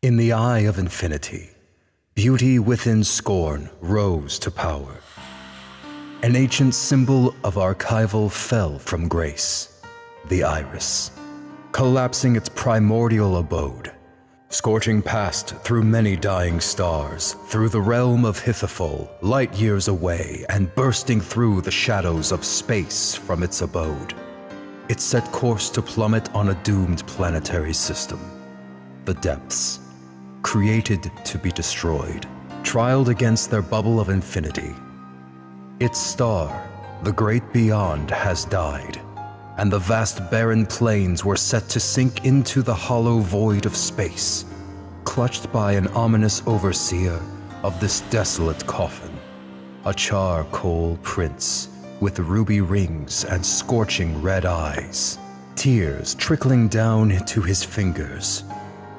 In the eye of infinity, beauty within scorn rose to power. An ancient symbol of archival fell from grace, the iris, collapsing its primordial abode, scorching past through many dying stars, through the realm of Hithafol, light years away, and bursting through the shadows of space from its abode. It set course to plummet on a doomed planetary system, the depths, created to be destroyed, trialed against their bubble of infinity. Its star, the great beyond, has died, and the vast barren plains were set to sink into the hollow void of space, clutched by an ominous overseer of this desolate coffin, a charcoal prince with ruby rings and scorching red eyes, tears trickling down to his fingers,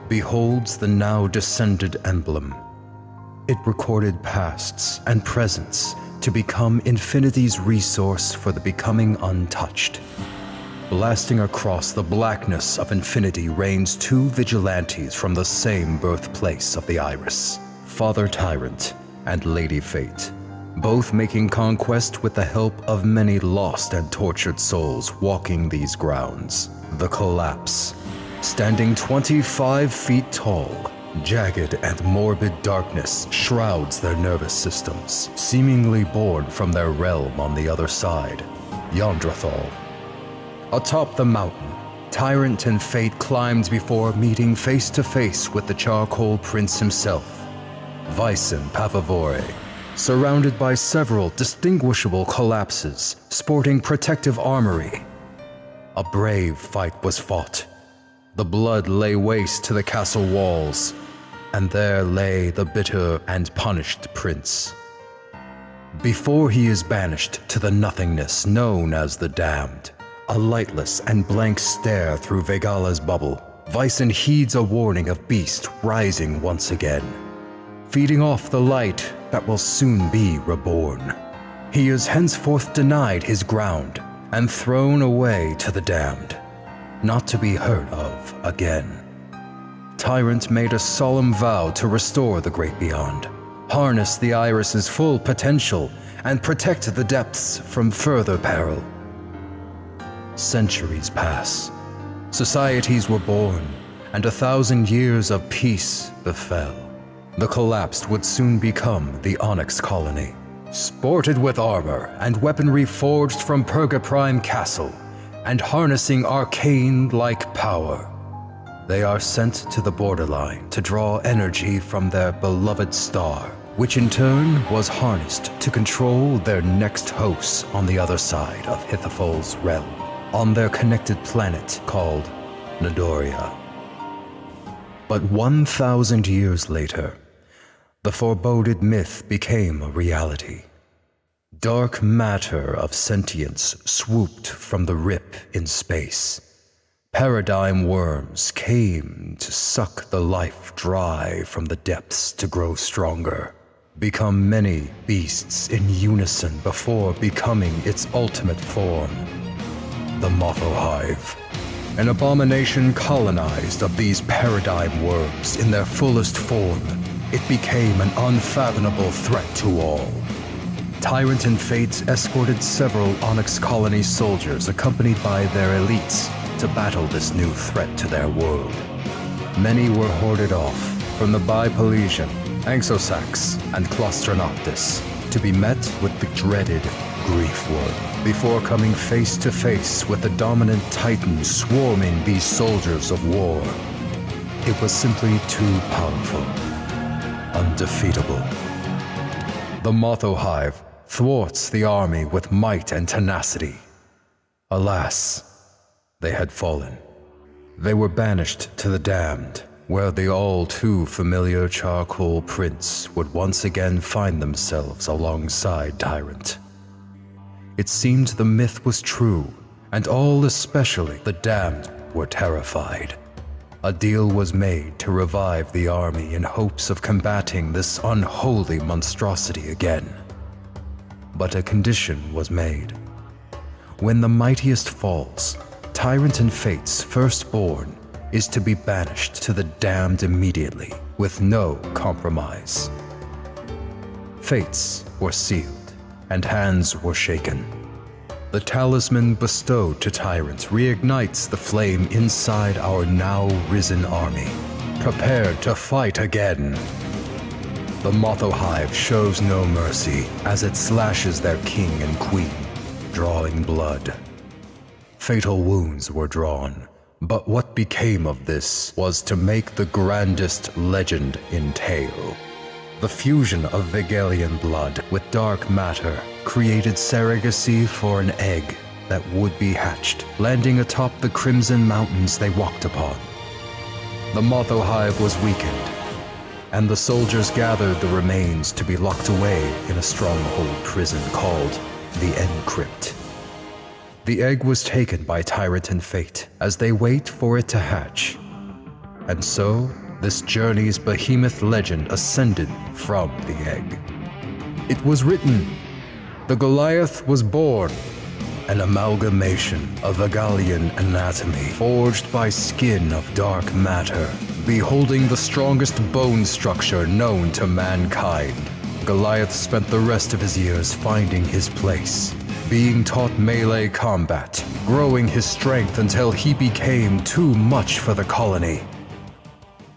beholds the now descended emblem. It recorded pasts and presents to become infinity's resource for the becoming untouched. Blasting across the blackness of infinity reigns two vigilantes from the same birthplace of the Iris, Father Tyrant and Lady Fate, both making conquest with the help of many lost and tortured souls walking these grounds. The Collapse, standing 25 feet tall, jagged and morbid darkness shrouds their nervous systems, seemingly born from their realm on the other side, Yondrathal. Atop the mountain, Tyrant and Fate climbed before meeting face to face with the Charcoal Prince himself, Vysen Pavavore, surrounded by several distinguishable collapses sporting protective armory. A brave fight was fought. The blood lay waste to the castle walls, and there lay the bitter and punished prince. Before he is banished to the nothingness known as the Damned, a lightless and blank stare through Vegala's bubble, Vysen heeds a warning of Beast rising once again, feeding off the light that will soon be reborn. He is henceforth denied his ground and thrown away to the Damned, not to be heard of again. Tyrant made a solemn vow to restore the Great Beyond, harness the Iris's full potential, and protect the depths from further peril. Centuries pass, societies were born, and 1,000 years of peace befell. The Collapsed would soon become the Onyx Colony, sported with armor and weaponry forged from Purgaprime Castle, and harnessing arcane-like power. They are sent to the borderline to draw energy from their beloved star, which in turn was harnessed to control their next hosts on the other side of Hithafol's realm, on their connected planet called Nadoria. But 1,000 years later, the foreboded myth became a reality. Dark matter of sentience swooped from the rip in space. Paradigm worms came to suck the life dry from the depths to grow stronger, become many beasts in unison before becoming its ultimate form, the Motho Hive. An abomination colonized of these paradigm worms in their fullest form. It became an unfathomable threat to all. Tyrant and Fate escorted several Onyx Colony soldiers accompanied by their elites to battle this new threat to their world. Many were hoarded off from the Bipolesian, Anxosax, and Claustronoctus to be met with the dreaded Grief Worm before coming face to face with the dominant Titan swarming these soldiers of war. It was simply too powerful, undefeatable. The Motho Hive thwarts the army with might and tenacity. Alas, they had fallen. They were banished to the Damned, where the all-too-familiar Charcoal Prince would once again find themselves alongside Tyrant. It seemed the myth was true, and all, especially the Damned, were terrified. A deal was made to revive the army in hopes of combating this unholy monstrosity again. But a condition was made. When the mightiest falls, Tyrant and Fate's firstborn is to be banished to the damned immediately, with no compromise. Fates were sealed, and hands were shaken. The talisman bestowed to Tyrant reignites the flame inside our now risen army, prepared to fight again. The Motho Hive shows no mercy as it slashes their king and queen, drawing blood. Fatal wounds were drawn, but what became of this was to make the grandest legend in tale. The fusion of Vegelian blood with dark matter created surrogacy for an egg that would be hatched, landing atop the crimson mountains they walked upon. The Motho Hive was weakened, and the soldiers gathered the remains to be locked away in a stronghold prison called the Encrypt. The egg was taken by Tyrant and Fate as they wait for it to hatch. And so, this journey's behemoth legend ascended from the egg. It was written, the Goliath was born, an amalgamation of Vegalian anatomy forged by skin of dark matter, beholding the strongest bone structure known to mankind. Goliath spent the rest of his years finding his place, being taught melee combat, growing his strength until he became too much for the colony.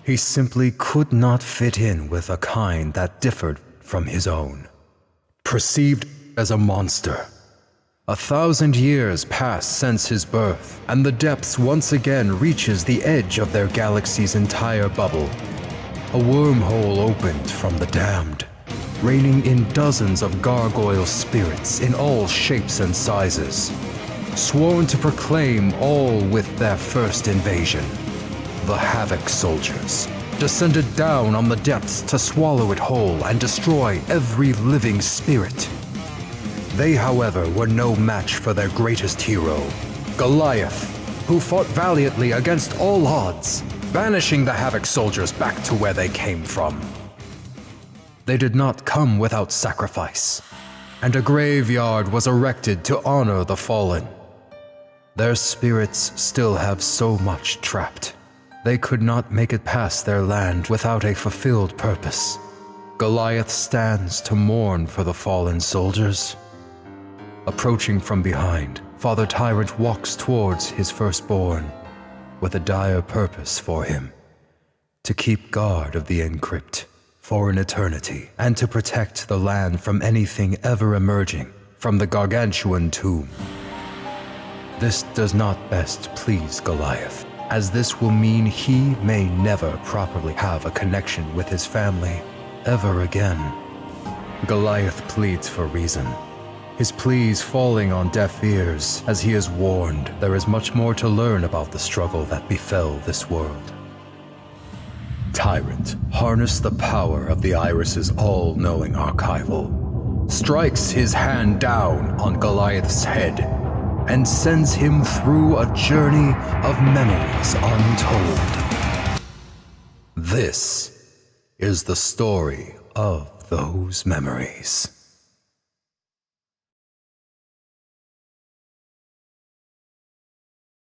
He simply could not fit in with a kind that differed from his own. Perceived as a monster. 1,000 years pass since his birth, and the depths once again reaches the edge of their galaxy's entire bubble. A wormhole opened from the damned, reigning in dozens of gargoyle spirits in all shapes and sizes, sworn to proclaim all with their first invasion. The Havoc Soldiers descended down on the depths to swallow it whole and destroy every living spirit. They, however, were no match for their greatest hero, Goliath, who fought valiantly against all odds, banishing the Havoc Soldiers back to where they came from. They did not come without sacrifice, and a graveyard was erected to honor the fallen. Their spirits still have so much trapped. They could not make it past their land without a fulfilled purpose. Goliath stands to mourn for the fallen soldiers. Approaching from behind, Father Tyrant walks towards his firstborn with a dire purpose for him: to keep guard of the Encrypt for an eternity, and to protect the land from anything ever emerging from the Gargantuan tomb. This does not best please Goliath, as this will mean he may never properly have a connection with his family ever again. Goliath pleads for reason, his pleas falling on deaf ears as he is warned there is much more to learn about the struggle that befell this world. Tyrant harnessed the power of the Iris's all-knowing archival, strikes his hand down on Goliath's head, and sends him through a journey of memories untold. This is the story of those memories.